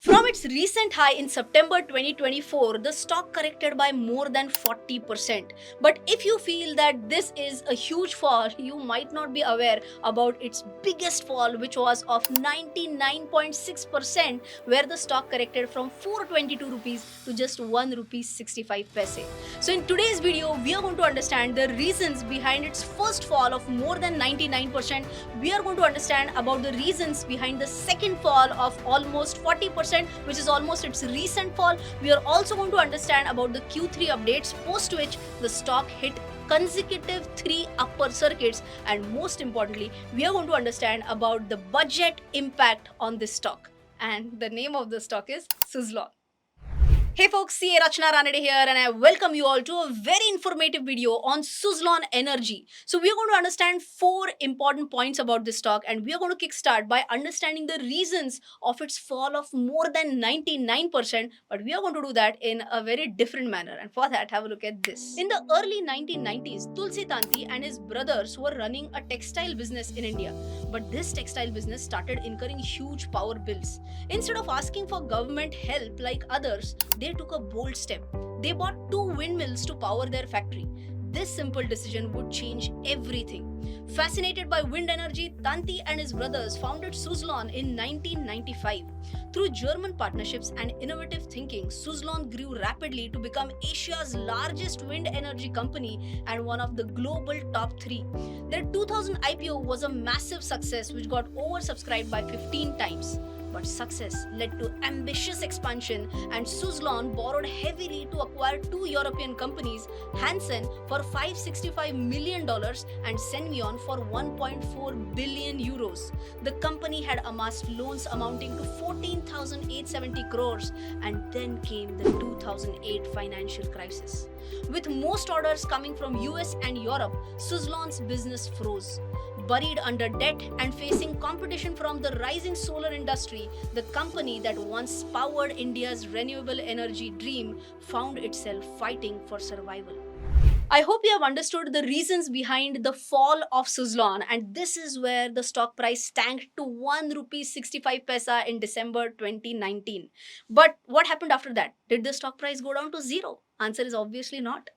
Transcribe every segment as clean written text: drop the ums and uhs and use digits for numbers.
From its recent high in September 2024, the stock corrected by more than 40%. But if you feel that this is a huge fall, you might not be aware about its biggest fall, which was of 99.6%, where the stock corrected from 422 rupees to just 1 rupee 65 paise. So, in today's video, we are going to understand the reasons behind its first fall of more than 99%. We are going to understand about the reasons behind the second fall of almost 40%, which is almost its recent fall. We are also going to understand about the Q3 updates, post which the stock hit consecutive 3 upper circuits, and most importantly, we are going to understand about the budget impact on this stock. And the name of the stock is Suzlon. Hey folks, CA Rachna Ranade here, and I welcome you all to a very informative video on Suzlon Energy. So we are going to understand 4 important points about this stock, and we are going to kickstart by understanding the reasons of its fall of more than 99%, but we are going to do that in a very different manner. And for that, have a look at this. In the early 1990s, Tulsi Tanti and his brothers were running a textile business in India, but this textile business started incurring huge power bills. Instead of asking for government help like others, they took a bold step. They bought 2 windmills to power their factory. This simple decision would change everything. Fascinated by wind energy, Tanti and his brothers founded Suzlon in 1995. Through German partnerships and innovative thinking, Suzlon grew rapidly to become Asia's largest wind energy company and one of the global top 3. Their 2000 IPO was a massive success which got oversubscribed by 15 times. But success led to ambitious expansion, and Suzlon borrowed heavily to acquire 2 European companies, Hansen for $565 million and Senvion for 1.4 billion euros. The company had amassed loans amounting to 14,870 crores, and then came the 2008 financial crisis. With most orders coming from US and Europe, Suzlon's business froze. Buried under debt and facing competition from the rising solar industry, the company that once powered India's renewable energy dream found itself fighting for survival. I hope you have understood the reasons behind the fall of Suzlon, and this is where the stock price tanked to 1 rupee 65 paisa in December 2019. But what happened after that? Did the stock price go down to zero? Answer is obviously not.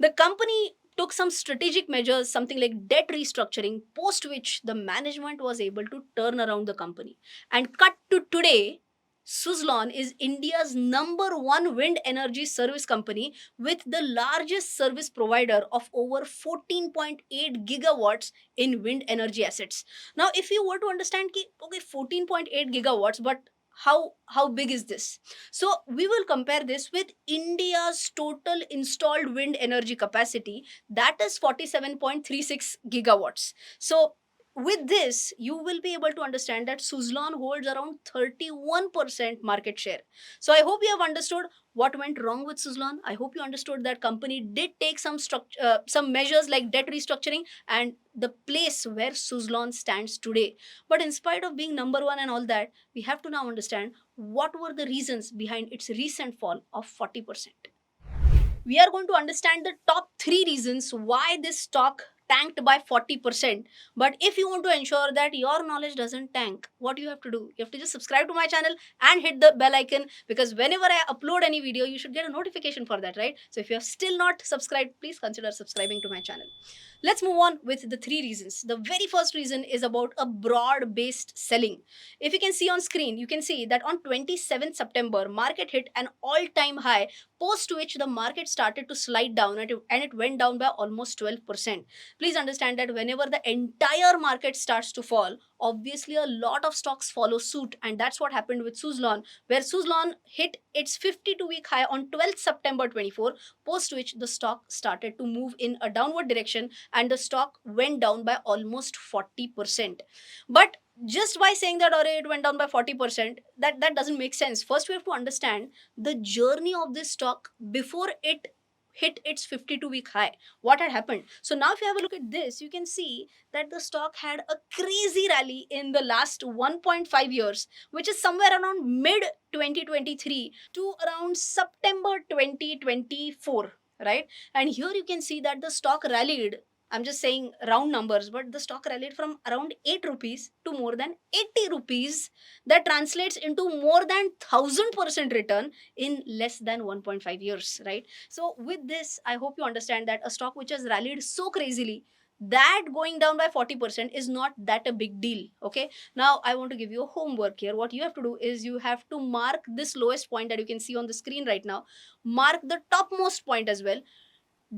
The company took some strategic measures, something like debt restructuring, post which the management was able to turn around the company. And cut to today, Suzlon is India's #1 wind energy service company with the largest service provider of over 14.8 gigawatts in wind energy assets. Now, if you were to understand, okay, 14.8 gigawatts, but how big is this? So we will compare this with India's total installed wind energy capacity, that is 47.36 gigawatts. So with this, you will be able to understand that Suzlon holds around 31% market share. So I hope you have understood what went wrong with Suzlon. I hope you understood that company did take some measures like debt restructuring and the place where Suzlon stands today. But in spite of being #1 and all that, we have to now understand what were the reasons behind its recent fall of 40%. We are going to understand the top 3 reasons why this stock tanked by 40%. But if you want to ensure that your knowledge doesn't tank, what you have to do? You have to just subscribe to my channel and hit the bell icon, because whenever I upload any video, you should get a notification for that, right? So if you have still not subscribed, please consider subscribing to my channel. Let's move on with the 3 reasons. The very first reason is about a broad based selling. If you can see on screen, you can see that on 27th September, market hit an all time high, post which the market started to slide down and it went down by almost 12%. Please understand that whenever the entire market starts to fall, obviously a lot of stocks follow suit, and that's what happened with Suzlon, where Suzlon hit its 52-week high on 12th September 24, post which the stock started to move in a downward direction and the stock went down by almost 40%. But just by saying that, or it went down by 40%, that doesn't make sense. First, we have to understand the journey of this stock before it hit its 52-week high. What had happened? So now if you have a look at this, you can see that the stock had a crazy rally in the last 1.5 years, which is somewhere around mid 2023 to around September 2024, right? And here you can see that the stock rallied I'm just saying round numbers, but the stock rallied from around 8 rupees to more than 80 rupees. That translates into more than 1000% return in less than 1.5 years, right? So, with this, I hope you understand that a stock which has rallied so crazily, that going down by 40% is not that a big deal. Okay, now I want to give you a homework here. What you have to do is you have to mark this lowest point that you can see on the screen right now, mark the topmost point as well,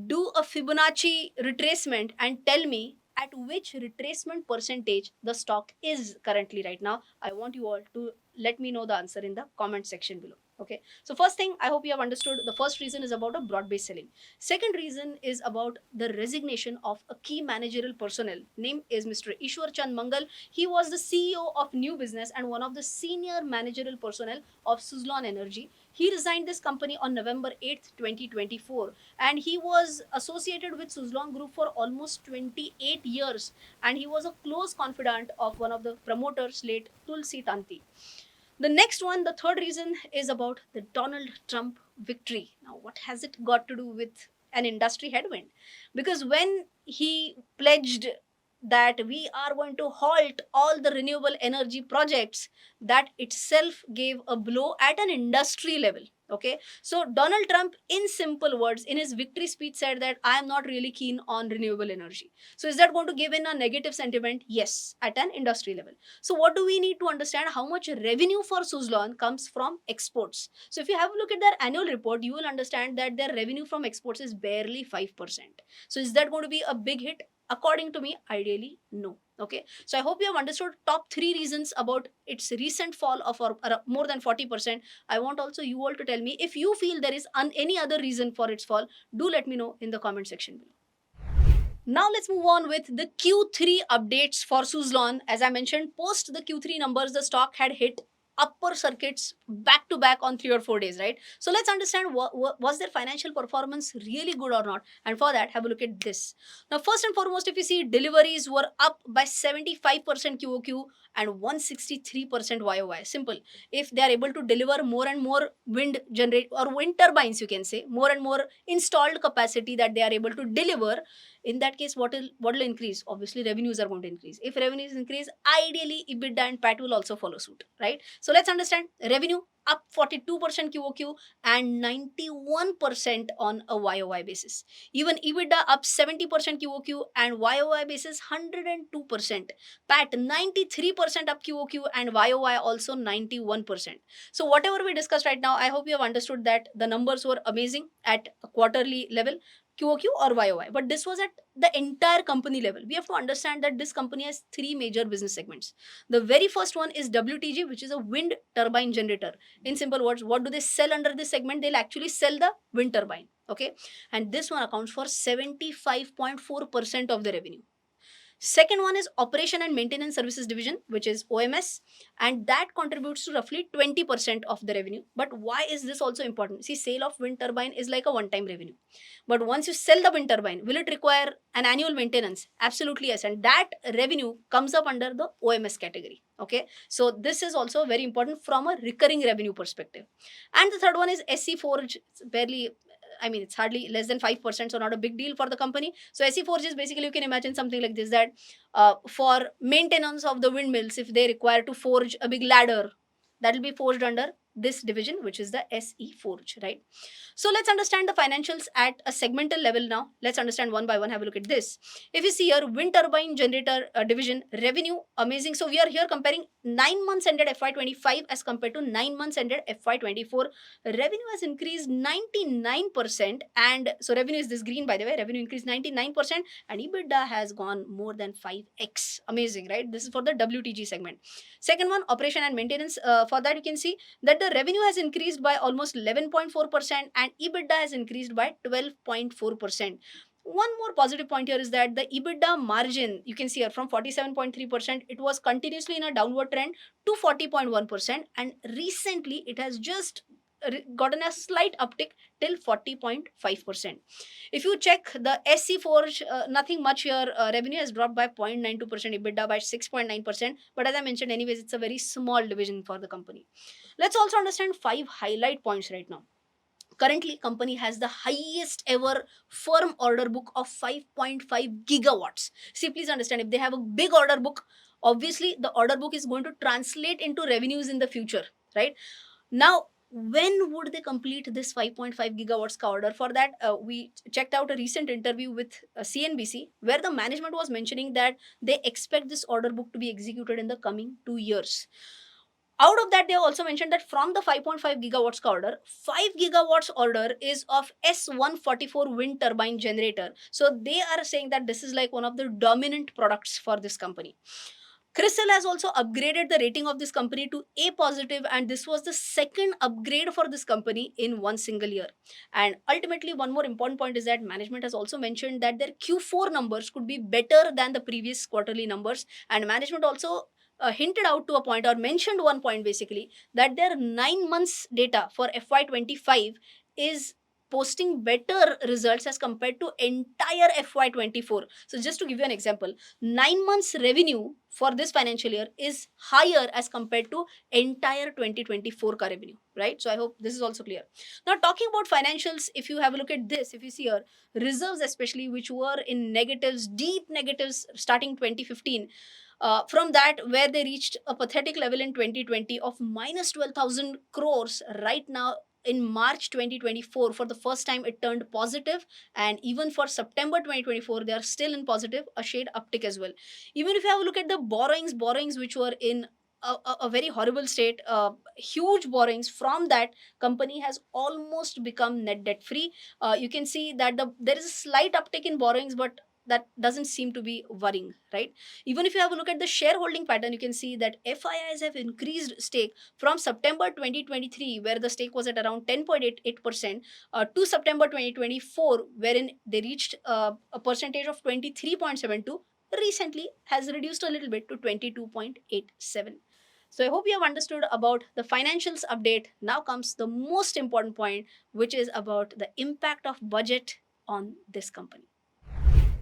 do a Fibonacci retracement and tell me at which retracement percentage the stock is currently right now. I want you all to let me know the answer in the comment section below. Okay, so first thing, I hope you have understood. The first reason is about a broad based selling. Second reason is about the resignation of a key managerial personnel. Name is Mr. Ishwar Chand Mangal. He was the CEO of New Business and one of the senior managerial personnel of Suzlon Energy. He resigned this company on November 8th, 2024, and he was associated with Suzlon Group for almost 28 years, and he was a close confidant of one of the promoters, late Tulsi Tanti. The next one, the third reason, is about the Donald Trump victory. Now, what has it got to do with an industry headwind? Because when he pledged that we are going to halt all the renewable energy projects, that itself gave a blow at an industry level. Okay, so Donald Trump, in simple words, in his victory speech, said that I am not really keen on renewable energy. So, is that going to give in a negative sentiment? Yes, at an industry level. So, what do we need to understand? How much revenue for Suzlon comes from exports? So, if you have a look at their annual report, you will understand that their revenue from exports is barely 5%. So, is that going to be a big hit? According to me, ideally, no. Okay, so I hope you have understood top three reasons about its recent fall of more than 40%. I want also you all to tell me if you feel there is any other reason for its fall. Do let me know in the comment section below. Now let's move on with the Q3 updates for Suzlon. As I mentioned, post the Q3 numbers, the stock had hit upper circuits back to back on 3 or 4 days, right? So let's understand was their financial performance really good or not? And for that, have a look at this. Now, first and foremost, if you see, deliveries were up by 75% QOQ and 163% YOY. Simple. If they are able to deliver more and more wind turbines, you can say, more and more installed capacity that they are able to deliver, in that case, what will increase? Obviously, revenues are going to increase. If revenues increase, ideally EBITDA and PAT will also follow suit, right? So let's understand. Revenue up 42% QOQ and 91% on a YOY basis. Even EBITDA up 70% QOQ and YOY basis 102%. PAT 93% up QOQ and YOY also 91%. So whatever we discussed right now, I hope you have understood that the numbers were amazing at a quarterly level, QOQ or YOY. But this was at the entire company level. We have to understand that this company has three major business segments. The very first one is WTG, which is a wind turbine generator. In simple words, what do they sell under this segment? They'll actually sell the wind turbine. Okay. And this one accounts for 75.4% of the revenue. Second one is Operation and Maintenance Services Division, which is OMS, and that contributes to roughly 20% of the revenue. But why is this also important? See, sale of wind turbine is like a one-time revenue. But once you sell the wind turbine, will it require an annual maintenance? Absolutely yes. And that revenue comes up under the OMS category. Okay. So this is also very important from a recurring revenue perspective. And the third one is SC Forge. It's barely, I mean, it's hardly less than 5%, so not a big deal for the company. So SE Forge is basically, you can imagine something like this, that for maintenance of the windmills, if they require to forge a big ladder, that will be forged under this division, which is the SE Forge, right? So let's understand the financials at a segmental level now. Let's understand one by one. Have a look at this. If you see here, wind turbine generator division revenue, amazing. So we are here comparing 9 months ended FY25 as compared to 9 months ended FY24. Revenue has increased 99%, and so revenue is this green, by the way. Revenue increased 99% and EBITDA has gone more than 5x. Amazing, right? This is for the WTG segment. Second one, operation and maintenance. For that, you can see that the revenue has increased by almost 11.4% and EBITDA has increased by 12.4%. One more positive point here is that the EBITDA margin, you can see here, from 47.3%, it was continuously in a downward trend to 40.1%, and recently it has just gotten a slight uptick till 40.5%. If you check the SC Forge, nothing much here. Revenue has dropped by 0.92%, EBITDA by 6.9%. But as I mentioned, anyways, it's a very small division for the company. Let's also understand 5 highlight points right now. Currently, company has the highest ever firm order book of 5.5 gigawatts. See, please understand, if they have a big order book, obviously the order book is going to translate into revenues in the future, right? Now, when would they complete this 5.5 gigawatts ka order? For that, we checked out a recent interview with CNBC, where the management was mentioning that they expect this order book to be executed in the coming 2 years. Out of that, they also mentioned that from the 5.5 gigawatts ka order, 5 gigawatts order is of S144 wind turbine generator. So they are saying that this is like one of the dominant products for this company. CRISIL has also upgraded the rating of this company to A positive, and this was the second upgrade for this company in one single year. And ultimately, one more important point is that management has also mentioned that their Q4 numbers could be better than the previous quarterly numbers. And management also hinted out to a point, or mentioned one point basically, that their 9 months data for FY25 is posting better results as compared to entire FY24. So just to give you an example, 9 months revenue for this financial year is higher as compared to entire 2024 ka revenue, right? So I hope this is also clear. Now, talking about financials, if you have a look at this, if you see here, reserves especially, which were in negatives, deep negatives starting 2015, from that, where they reached a pathetic level in 2020 of minus 12,000 crores, right now in March 2024, for the first time it turned positive, and even for September 2024 they are still in positive, a shade uptick as well. Even if you have a look at the borrowings which were in a very horrible state, huge borrowings, from that company has almost become net debt free. You can see that there is a slight uptick in borrowings, but that doesn't seem to be worrying, right? Even if you have a look at the shareholding pattern, you can see that FIIs have increased stake from September 2023, where the stake was at around 10.88%, to September 2024, wherein they reached a percentage of 23.72, recently has reduced a little bit to 22.87. So I hope you have understood about the financials update. Now comes the most important point, which is about the impact of budget on this company.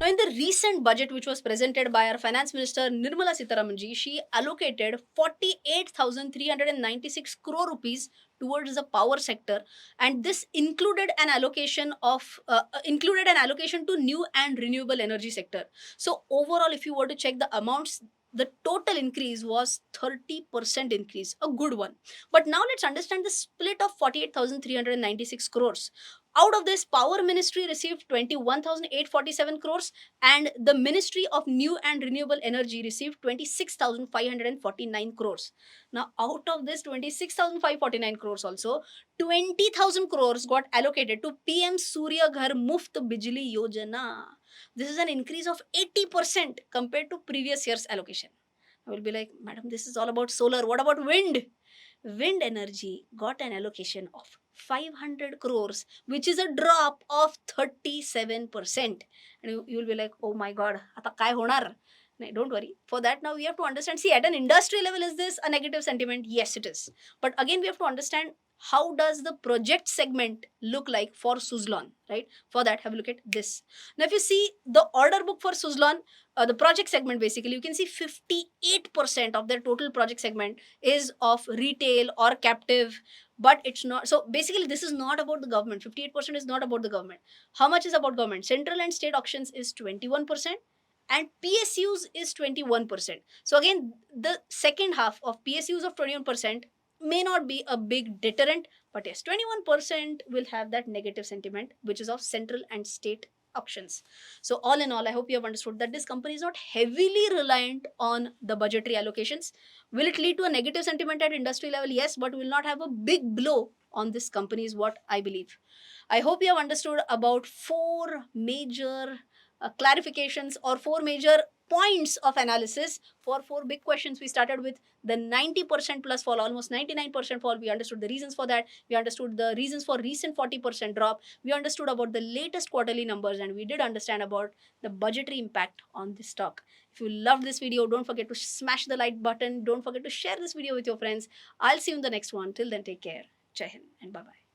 Now, in the recent budget which was presented by our Finance Minister Nirmala Sitharamanji, she allocated 48,396 crore rupees towards the power sector, and this included an allocation to new and renewable energy sector. So overall, if you were to check the amounts, the total increase was 30% increase, a good one. But now let's understand the split of 48,396 crores. Out of this, Power Ministry received 21,847 crores, and the Ministry of New and Renewable Energy received 26,549 crores. Now, out of this 26,549 crores, also 20,000 crores got allocated to PM Surya Ghar Muft Bijli Yojana. This is an increase of 80% compared to previous year's allocation. I will be like, Madam, this is all about solar. What about wind? Wind energy got an allocation of 500 crores, which is a drop of 37%. And you will be like, oh my god, आता काय होणार? No, don't worry. For that, now we have to understand. See, at an industry level, is this a negative sentiment? Yes, it is. But again, we have to understand, how does the project segment look like for Suzlon, right? For that, have a look at this. Now, if you see the order book for Suzlon, the project segment, basically, you can see 58% of their total project segment is of retail or captive, but it's not. So basically, this is not about the government. 58% is not about the government. How much is about government? Central and state auctions is 21%, and PSUs is 21%. So again, the second half of PSUs of 21% may not be a big deterrent, but yes, 21% will have that negative sentiment, which is of central and state auctions. So all in all, I hope you have understood that this company is not heavily reliant on the budgetary allocations. Will it lead to a negative sentiment at industry level? Yes, but will not have a big blow on this company is what I believe. I hope you have understood about four major clarifications, or four major points of analysis for four big questions. We started with the 90% plus fall, almost 99% fall. We understood the reasons for that. We understood the reasons for recent 40% drop. We understood about the latest quarterly numbers, and we did understand about the budgetary impact on this stock. If you loved this video, don't forget to smash the like button. Don't forget to share this video with your friends. I'll see you in the next one. Till then, take care. Jai Hind and bye-bye.